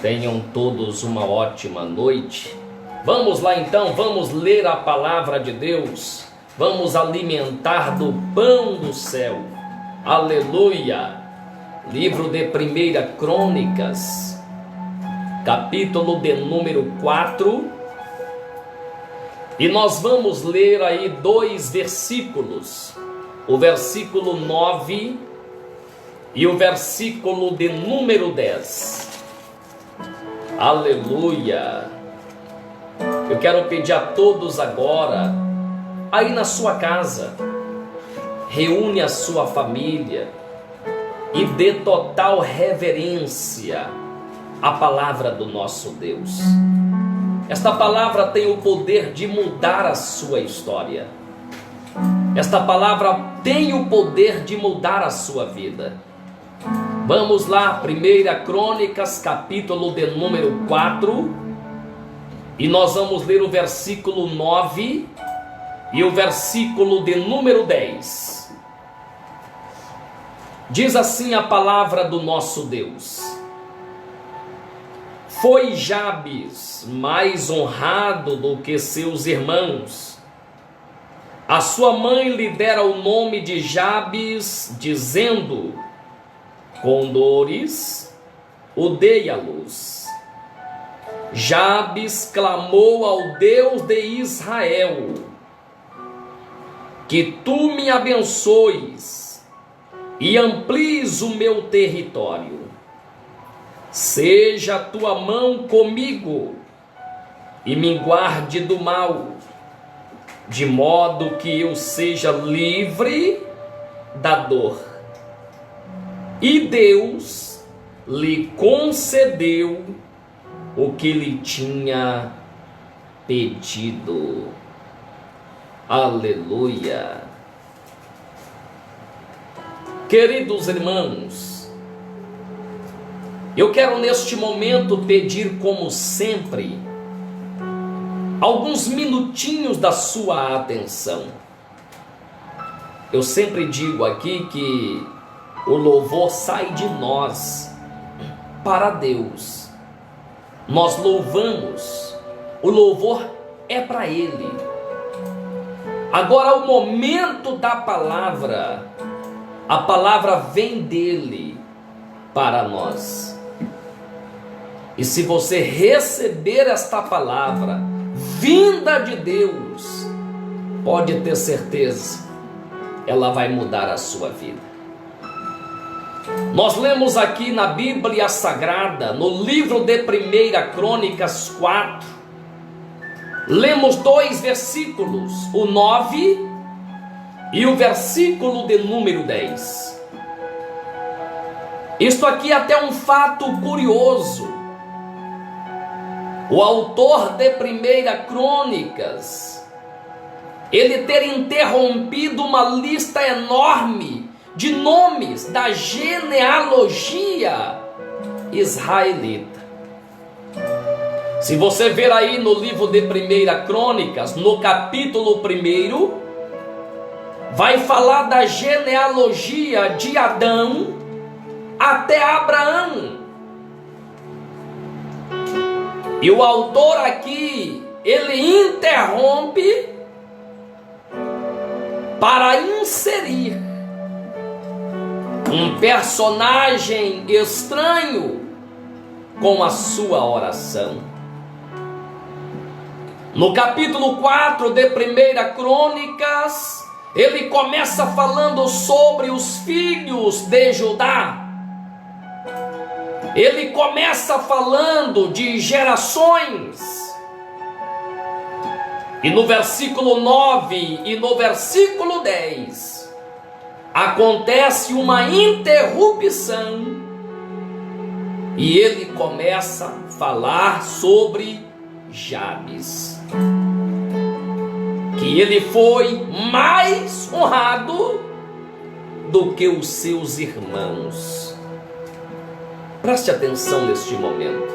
Tenham todos uma ótima noite. Vamos lá então, vamos ler a palavra de Deus. Vamos alimentar do pão do céu. Aleluia! Livro de 1 Crônicas, capítulo de número 4. E nós vamos ler aí 2 versículos. O versículo 9 e o versículo de número 10. Aleluia! Eu quero pedir a todos agora, aí na sua casa, reúne a sua família e dê total reverência à palavra do nosso Deus. Esta palavra tem o poder de mudar a sua história. Esta palavra tem o poder de mudar a sua vida. Vamos lá, 1 Crônicas, capítulo de número 4, e nós vamos ler o versículo 9 e o versículo de número 10. Diz assim a palavra do nosso Deus: Foi Jabes mais honrado do que seus irmãos. A sua mãe lhe dera o nome de Jabes, dizendo: com dores o dei à luz. Jabes clamou ao Deus de Israel: que tu me abençoes e amplies o meu território. Seja a tua mão comigo e me guarde do mal, de modo que eu seja livre da dor. E Deus lhe concedeu o que lhe tinha pedido. Aleluia! Queridos irmãos, eu quero neste momento pedir, como sempre, alguns minutinhos da sua atenção. Eu sempre digo aqui que o louvor sai de nós para Deus. Nós louvamos, o louvor é para Ele. Agora, o momento da palavra, a palavra vem dele para nós. E se você receber esta palavra vinda de Deus, pode ter certeza, ela vai mudar a sua vida. Nós lemos aqui na Bíblia Sagrada, no livro de 1 Crônicas 4, lemos 2 versículos, o 9 e o versículo de número 10. Isto aqui é até um fato curioso. O autor de 1 Crônicas, ele ter interrompido uma lista enorme de nomes da genealogia israelita. Se você ver aí no livro de 1 Crônicas, no capítulo 1, vai falar da genealogia de Adão até Abraão. E o autor aqui, ele interrompe para inserir um personagem estranho com a sua oração. No capítulo 4 de 1 Crônicas, ele começa falando sobre os filhos de Judá. Ele começa falando de gerações. E no versículo 9 e no versículo 10, acontece uma interrupção e ele começa a falar sobre Jabes, que ele foi mais honrado do que os seus irmãos. Preste atenção neste momento.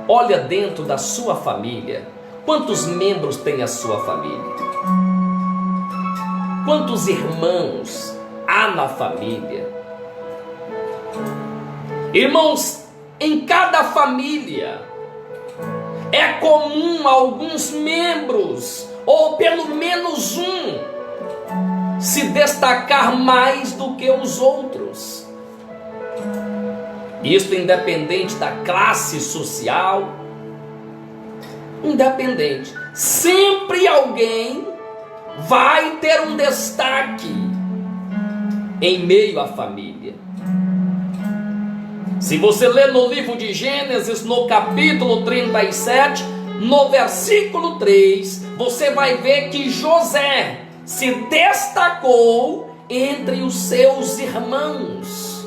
Olha dentro da sua família, quantos membros tem a sua família? Quantos irmãos há na família? Irmãos, em cada família, é comum alguns membros, ou pelo menos um, se destacar mais do que os outros. Isto independente da classe social, independente. Sempre alguém vai ter um destaque em meio à família. Se você ler no livro de Gênesis, no capítulo 37, no versículo 3, você vai ver que José se destacou entre os seus irmãos.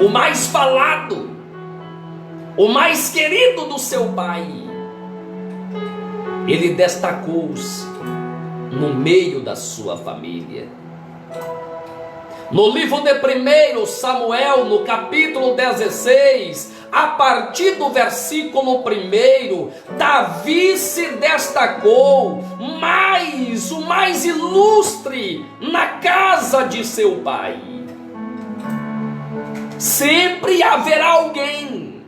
O mais falado, o mais querido do seu pai. Ele destacou-se no meio da sua família. No livro de 1 Samuel, no capítulo 16, a partir do versículo 1, Davi se destacou mais, o mais ilustre na casa de seu pai. Sempre haverá alguém,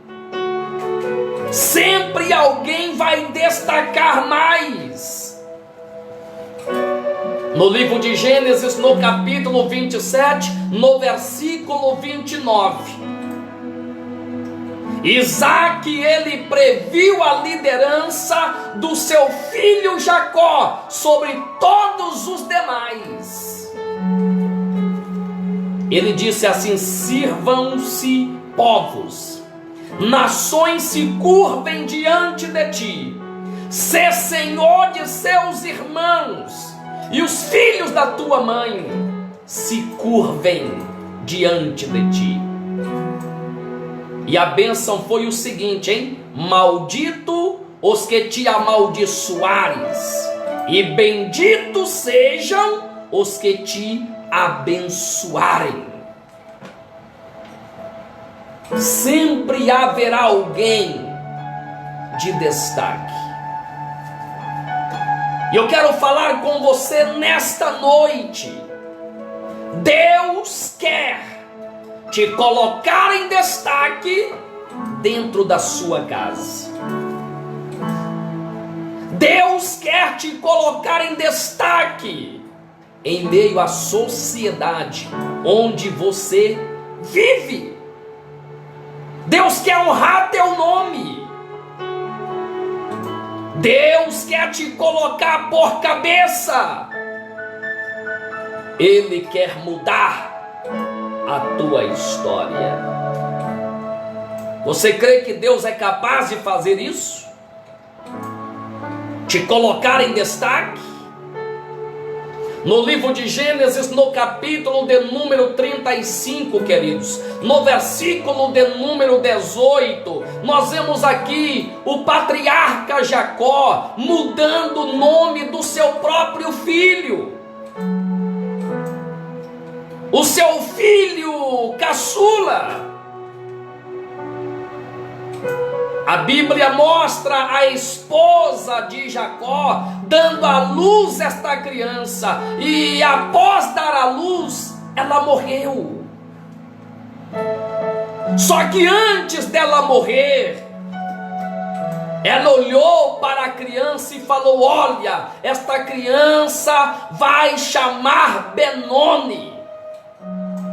sempre alguém vai destacar mais. No livro de Gênesis, no capítulo 27, no versículo 29, Isaac, ele previu a liderança do seu filho Jacó sobre todos os demais. Ele disse assim: sirvam-se povos, nações se curvem diante de ti, sê senhor de seus irmãos, e os filhos da tua mãe se curvem diante de ti. E a bênção foi o seguinte, hein? Maldito os que te amaldiçoares, e benditos sejam os que te abençoarem. Sempre haverá alguém de destaque. E eu quero falar com você nesta noite. Deus quer te colocar em destaque dentro da sua casa. Deus quer te colocar em destaque em meio à sociedade onde você vive. Deus quer honrar teu nome. Deus quer te colocar por cabeça. Ele quer mudar a tua história. Você crê que Deus é capaz de fazer isso? Te colocar em destaque? No livro de Gênesis, no capítulo de número 35, queridos, no versículo de número 18, nós vemos aqui o patriarca Jacó mudando o nome do seu próprio filho. O seu filho caçula. A Bíblia mostra a esposa de Jacó dando à luz esta criança, e após dar à luz, ela morreu. Só que antes dela morrer, ela olhou para a criança e falou: olha, esta criança vai chamar Benoni,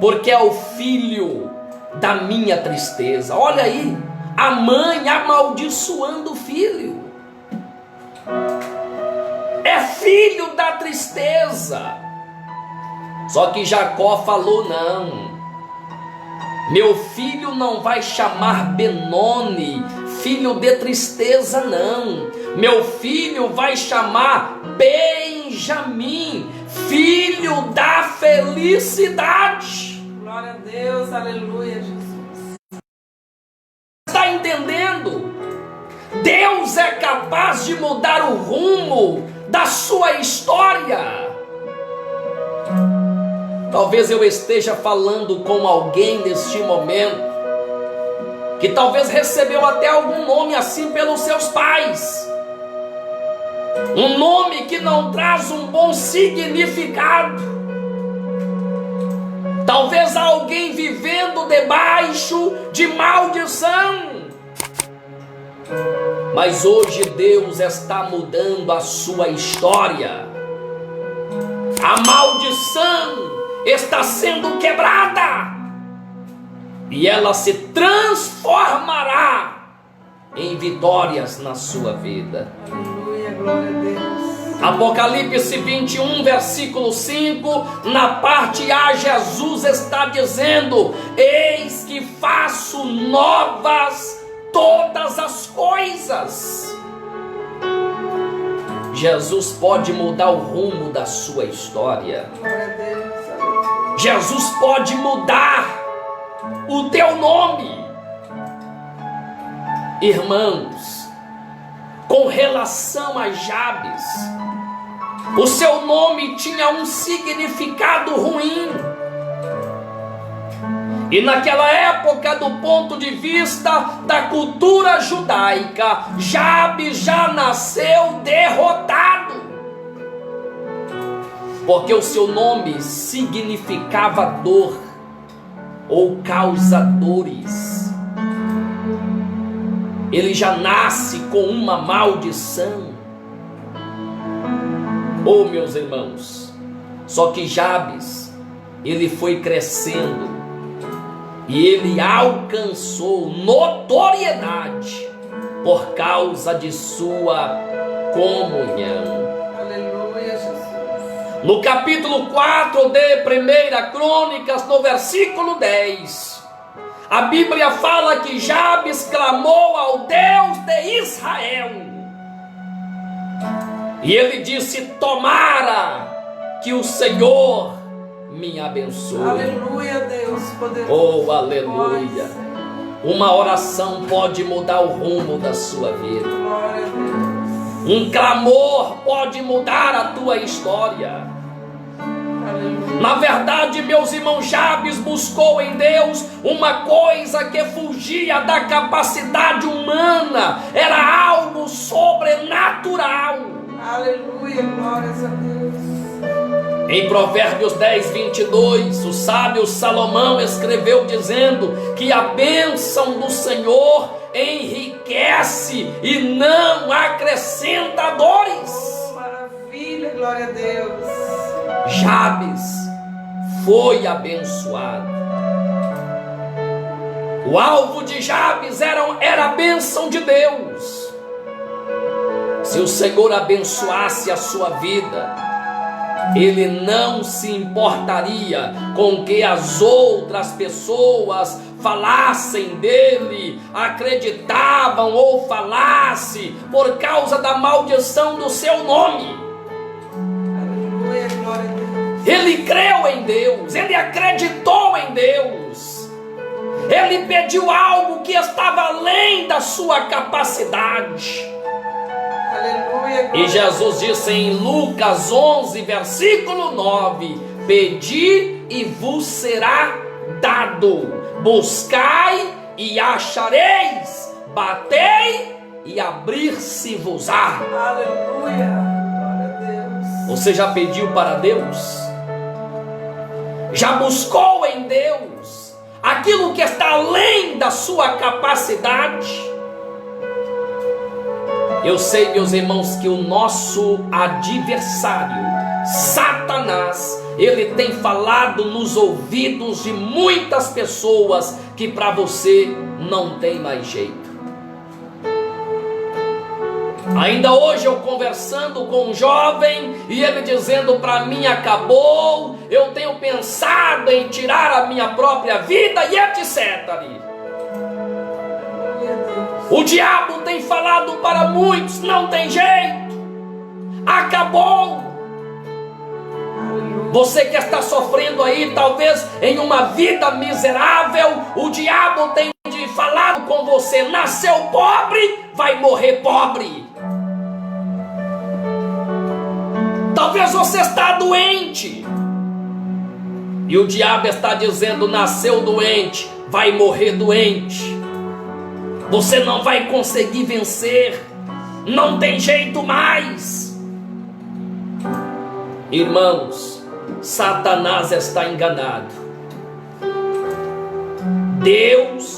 porque é o filho da minha tristeza. Olha aí, a mãe amaldiçoando o filho. É filho da tristeza. Só que Jacó falou: não, meu filho não vai chamar Benoni, filho de tristeza, não. Meu filho vai chamar Benjamim, filho da felicidade. Glória a Deus, aleluia, Jesus. Está entendendo? Deus é capaz de mudar o rumo da sua história. Talvez eu esteja falando com alguém neste momento que talvez recebeu até algum nome assim pelos seus pais, um nome que não traz um bom significado. Talvez há alguém vivendo debaixo de maldição. Mas hoje Deus está mudando a sua história. A maldição está sendo quebrada. E ela se transformará em vitórias na sua vida. Aleluia, glória a Deus. Apocalipse 21, versículo 5, na parte A, Jesus está dizendo: eis que faço novas todas as coisas. Jesus pode mudar o rumo da sua história. Glória a Deus. Aleluia. Jesus pode mudar o teu nome. Irmãos, com relação a Jabes, o seu nome tinha um significado ruim. E naquela época, do ponto de vista da cultura judaica, Jabes já nasceu derrotado, porque o seu nome significava dor ou causadores. Ele já nasce com uma maldição. Oh, meus irmãos, só que Jabes, ele foi crescendo e ele alcançou notoriedade por causa de sua comunhão. Aleluia, Jesus. No capítulo 4 de 1 Crônicas, no versículo 10, a Bíblia fala que Jabes clamou ao Deus de Israel. E ele disse: tomara que o Senhor me abençoe. Aleluia, Deus poderoso. Oh, aleluia. Uma oração pode mudar o rumo da sua vida. Glória a Deus. Um clamor pode mudar a tua história. Aleluia. Na verdade, meus irmãos, Jabes buscou em Deus uma coisa que fugia da capacidade humana. Era algo sobrenatural. Aleluia, glórias a Deus. Em Provérbios 10, 22, o sábio Salomão escreveu dizendo que a bênção do Senhor enriquece e não acrescenta dores. Maravilha, glória a Deus. Jabes foi abençoado. O alvo de Jabes era a bênção de Deus. Se o Senhor abençoasse a sua vida, Ele não se importaria com que as outras pessoas falassem dele, acreditavam ou falassem por causa da maldição do seu nome. Aleluia, glória a Deus. Ele creu em Deus, ele acreditou em Deus, ele pediu algo que estava além da sua capacidade. Aleluia, E Jesus disse em Lucas 11, versículo 9: pedi e vos será dado, buscai e achareis, batei e abrir-se-vos-á. aleluia, glória a Deus. Você já pediu para Deus? Já buscou em Deus aquilo que está além da sua capacidade? Eu sei, meus irmãos, que o nosso adversário, Satanás, ele tem falado nos ouvidos de muitas pessoas que para você não tem mais jeito. Ainda hoje eu conversando com um jovem e ele dizendo para mim: acabou, eu tenho pensado em tirar a minha própria vida e etc. O diabo tem falado para muitos: não tem jeito, acabou. Você que está sofrendo aí, talvez em uma vida miserável, o diabo tem falado com você: nasceu pobre, vai morrer pobre. Talvez você está doente e o diabo está dizendo: nasceu doente, vai morrer doente. Você não vai conseguir vencer, não tem jeito mais. Irmãos, Satanás está enganado.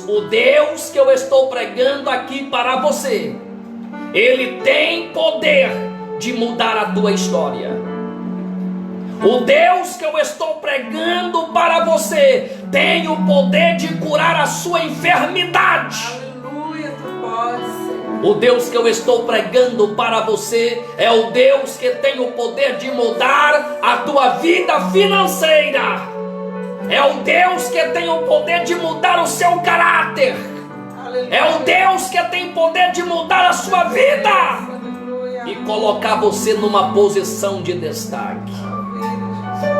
o Deus que eu estou pregando aqui para você, Ele tem poder de mudar a tua história. O Deus que eu estou pregando para você tem o poder de curar a sua enfermidade. Aleluia, tu podes, Senhor. O Deus que eu estou pregando para você é o Deus que tem o poder de mudar a tua vida financeira. É o Deus que tem o poder de mudar o seu caráter. Aleluia. É o Deus que tem poder de mudar a sua vida Aleluia. e colocar você numa posição de destaque.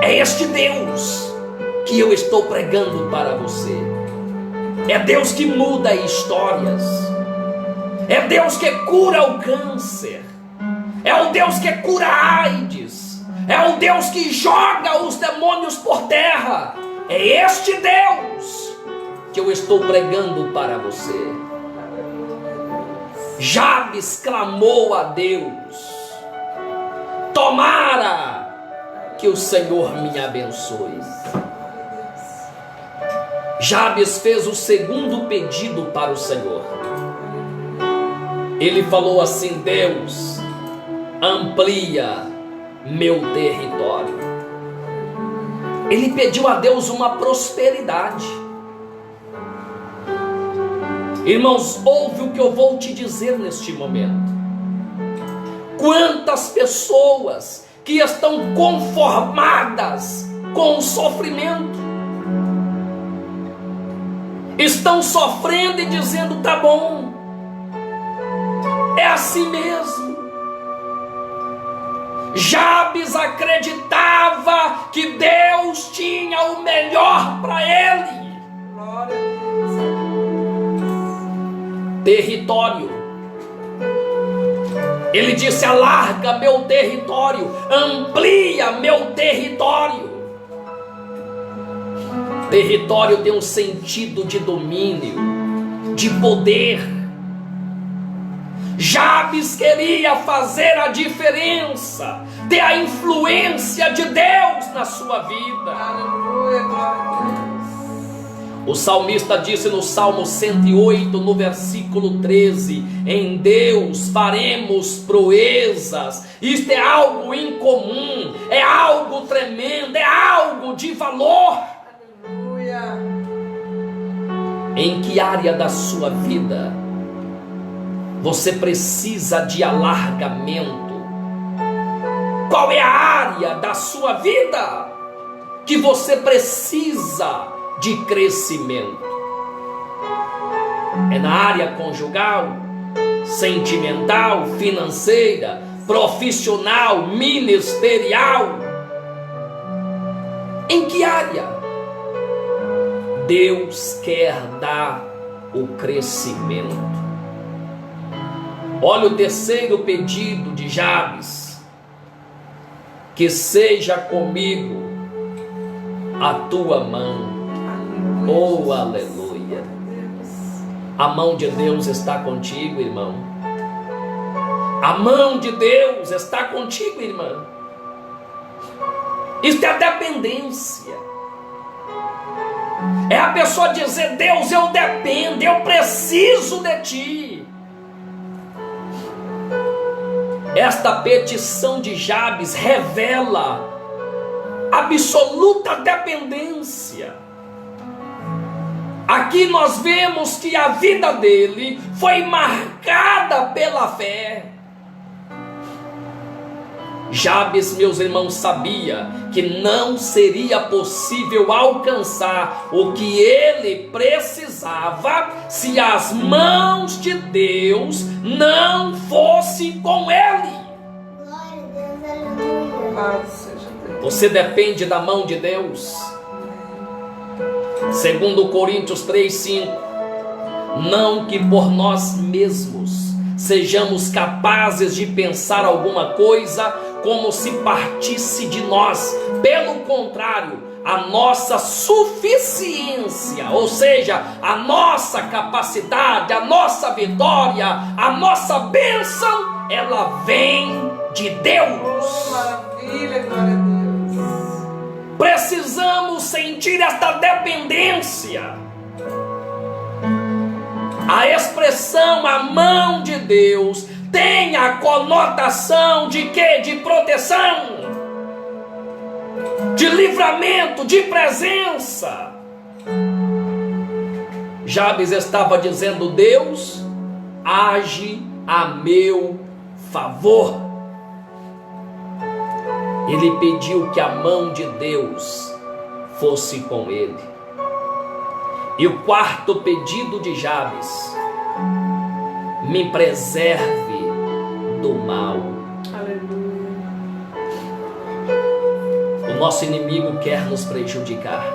É este Deus que eu estou pregando para você. É Deus que muda histórias. É Deus que cura o câncer. É o Deus que cura a AIDS. É o Deus que joga os demônios por terra. É este Deus que eu estou pregando para você. Jabes clamou a Deus: tomara que o Senhor me abençoe. Jabes fez o segundo pedido para o Senhor. Ele falou assim: Deus, amplia meu território. Ele pediu a Deus uma prosperidade. Irmãos, ouve o que eu vou te dizer neste momento. Quantas pessoas que estão conformadas com o sofrimento, estão sofrendo e dizendo: tá bom, é assim mesmo. Jabes acreditava que Deus tinha o melhor para ele. Glória a Deus. Território. Ele disse: alarga meu território, amplia meu território. Território tem um sentido de domínio, de poder. Jabes queria fazer a diferença, ter a influência de Deus na sua vida. Aleluia, glória a Deus. O salmista disse no Salmo 108, no versículo 13: em Deus faremos proezas. Isto é algo incomum, é algo tremendo, é algo de valor. Aleluia. Em que área da sua vida você precisa de alargamento? Qual é a área da sua vida que você precisa de crescimento? É na área conjugal, sentimental, financeira, profissional, ministerial? Em que área Deus quer dar o crescimento? Olha o terceiro pedido de Jabes: que seja comigo a tua mão. Oh, aleluia. A mão de Deus está contigo, irmão. A mão de Deus está contigo, irmã. Isso é dependência. É a pessoa dizer: Deus, eu dependo, eu preciso de ti. Esta petição de Jabes revela absoluta dependência. Aqui nós vemos que a vida dele foi marcada pela fé. Jabes, meus irmãos, sabia que não seria possível alcançar o que ele precisava se as mãos de Deus não fossem com ele. Glória a Deus, aleluia. Louvado seja Deus. Você depende da mão de Deus. Segundo Coríntios 3:5, não que por nós mesmos sejamos capazes de pensar alguma coisa como se partisse de nós. Pelo contrário, a nossa suficiência, ou seja, a nossa capacidade, a nossa vitória, a nossa bênção, ela vem de Deus. Oh, maravilha, glória a Deus. Precisamos sentir esta dependência. A expressão a mão de Deus tem a conotação de quê? De proteção, de livramento, de presença. Jabes estava dizendo: Deus age a meu favor. Ele pediu que a mão de Deus fosse com ele. E o quarto pedido de Jabes: me preserve do mal. Aleluia. O nosso inimigo quer nos prejudicar.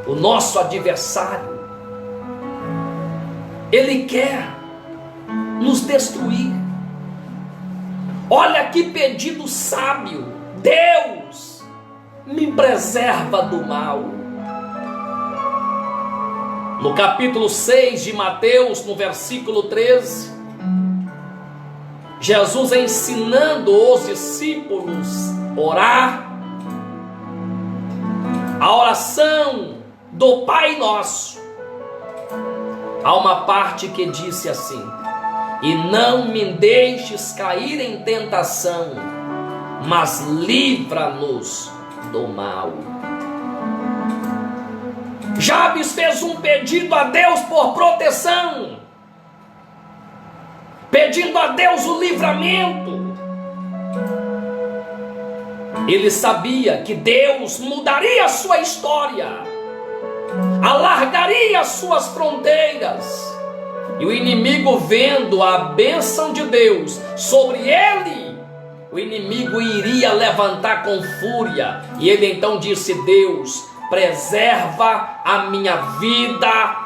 O nosso adversário, ele quer nos destruir. Olha que pedido sábio: Deus, me preserva do mal. No capítulo 6 de Mateus, no versículo 13, Jesus ensinando os discípulos a orar, a oração do Pai Nosso. Há uma parte que disse assim: e não me deixes cair em tentação, mas livra-nos do mal. Jabes fez um pedido a Deus por proteção, pedindo a Deus o livramento. Ele sabia que Deus mudaria a sua história, alargaria as suas fronteiras. E o inimigo, vendo a bênção de Deus sobre ele, o inimigo iria levantar com fúria. E ele então disse: Deus, preserva a minha vida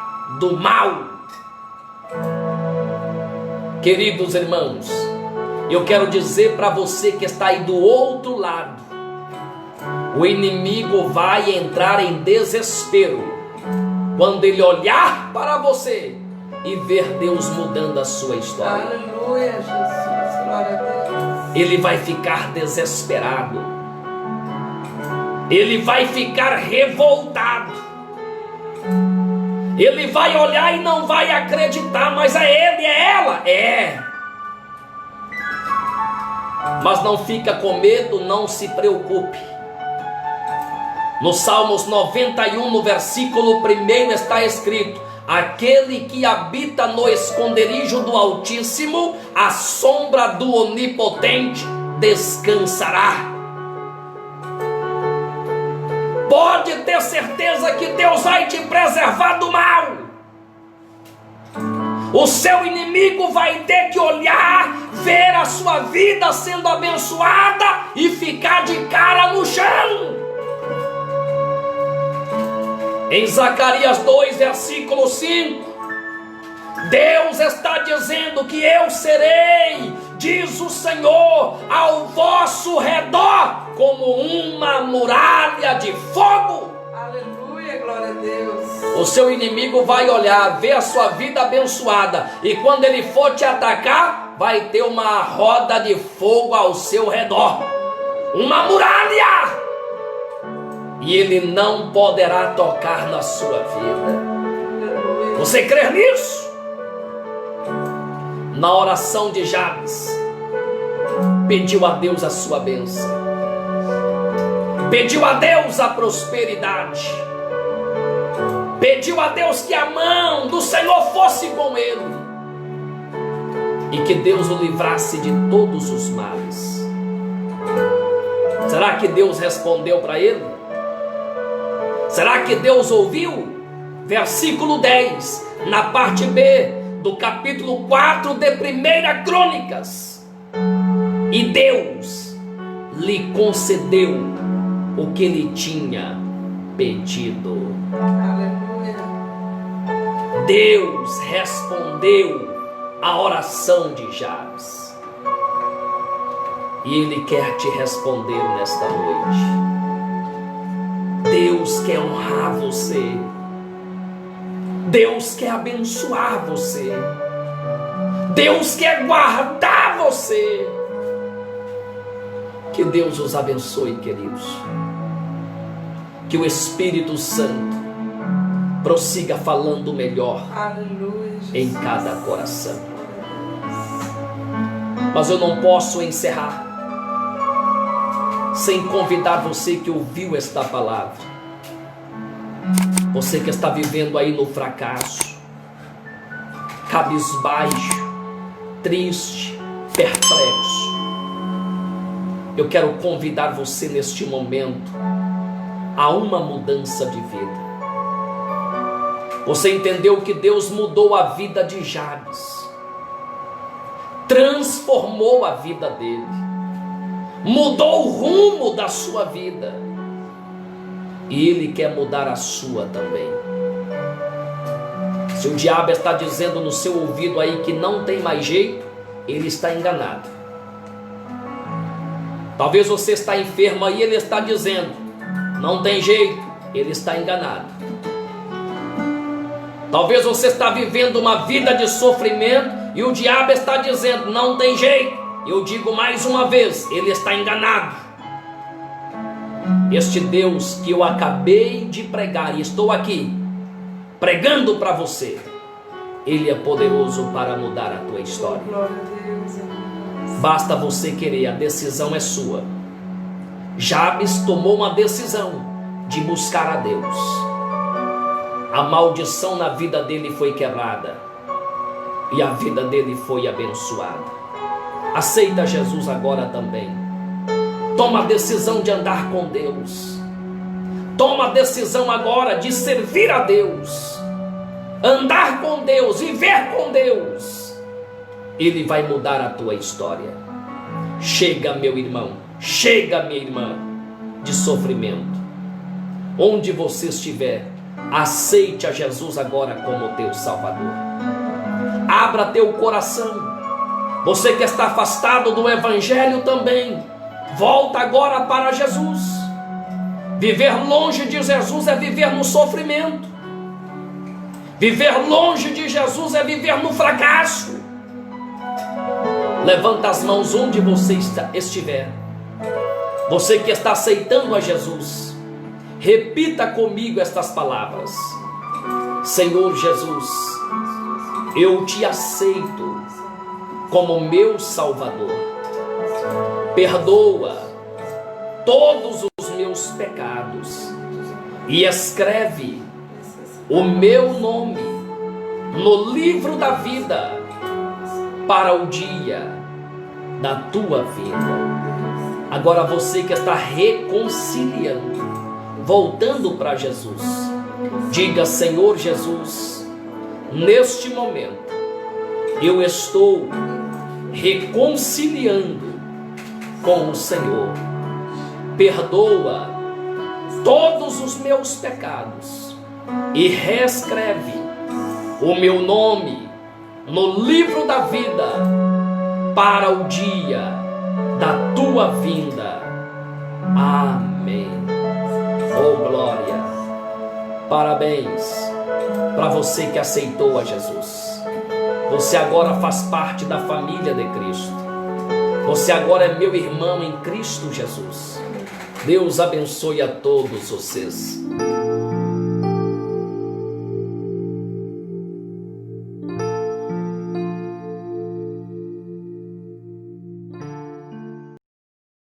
do mal. Queridos irmãos, eu quero dizer para você que está aí do outro lado: o inimigo vai entrar em desespero quando ele olhar para você e ver Deus mudando a sua história. Aleluia, Jesus. Glória a Deus. Ele vai ficar desesperado. Ele vai ficar revoltado. Ele vai olhar e não vai acreditar, mas é ele, é ela, é. Mas não fica com medo, não se preocupe. No Salmos 91, no versículo 1 está escrito: aquele que habita no esconderijo do Altíssimo, à sombra do Onipotente descansará. Pode ter certeza que Deus vai te preservar do mal. O seu inimigo vai ter que olhar, ver a sua vida sendo abençoada e ficar de cara no chão. Em Zacarias 2, versículo 5, Deus está dizendo que eu serei, diz o Senhor, ao vosso redor como uma muralha de fogo. Aleluia, glória a Deus. O seu inimigo vai olhar, ver a sua vida abençoada, e quando ele for te atacar, vai ter uma roda de fogo ao seu redor, uma muralha, e ele não poderá tocar na sua vida. Você crê nisso? Na oração de Jabes, pediu a Deus a sua bênção, pediu a Deus a prosperidade, pediu a Deus que a mão do Senhor fosse com ele e que Deus o livrasse de todos os males. Será que Deus respondeu para ele? Será que Deus ouviu? Versículo 10, na parte B do capítulo 4 de 1 Crônicas. E Deus lhe concedeu o que ele tinha pedido. Aleluia. Deus respondeu a oração de Jabes. E ele quer te responder nesta noite. Deus quer honrar você. Deus quer abençoar você. Deus quer guardar você. Que Deus os abençoe, queridos. Que o Espírito Santo Prossiga falando o melhor Aleluia, Jesus. em cada coração. Mas eu não posso encerrar sem convidar você que ouviu esta palavra, você que está vivendo aí no fracasso, cabisbaixo, triste, perplexo. Eu quero convidar você neste momento a uma mudança de vida. Você entendeu que Deus mudou a vida de Jabes, transformou a vida dele, mudou o rumo da sua vida, e Ele quer mudar a sua também. Se o diabo está dizendo no seu ouvido aí que não tem mais jeito, ele está enganado. Talvez você está enfermo aí, ele está dizendo não tem jeito, ele está enganado. Talvez você está vivendo uma vida de sofrimento e o diabo está dizendo não tem jeito. Eu digo mais uma vez, ele está enganado. Este Deus que eu acabei de pregar e estou aqui pregando para você, Ele é poderoso para mudar a tua história. Glória a Deus, aleluia. Basta você querer, a decisão é sua. Jabes tomou uma decisão de buscar a Deus. A maldição na vida dele foi quebrada e a vida dele foi abençoada. Aceita Jesus agora também. Toma a decisão de andar com Deus. Toma a decisão agora de servir a Deus, andar com Deus, viver com Deus. Ele vai mudar a tua história. Chega, meu irmão, chega, minha irmã, de sofrimento. Onde você estiver, aceite a Jesus agora como teu Salvador. Abra teu coração. Você que está afastado do Evangelho também, volta agora para Jesus. Viver longe de Jesus é viver no sofrimento. Viver longe de Jesus é viver no fracasso. Levanta as mãos onde você estiver. Você que está aceitando a Jesus, repita comigo estas palavras: Senhor Jesus, eu te aceito como meu Salvador. Perdoa todos os meus pecados e escreve o meu nome no livro da vida para o dia da tua vida. Agora você que está reconciliando, voltando para Jesus, diga: Senhor Jesus, neste momento eu estou reconciliando com o Senhor. Perdoa todos os meus pecados e reescreve o meu nome no livro da vida para o dia da tua vinda. Amém. Oh, glória. Parabéns para você que aceitou a Jesus. Você agora faz parte da família de Cristo. Você agora é meu irmão em Cristo Jesus. Deus abençoe a todos vocês.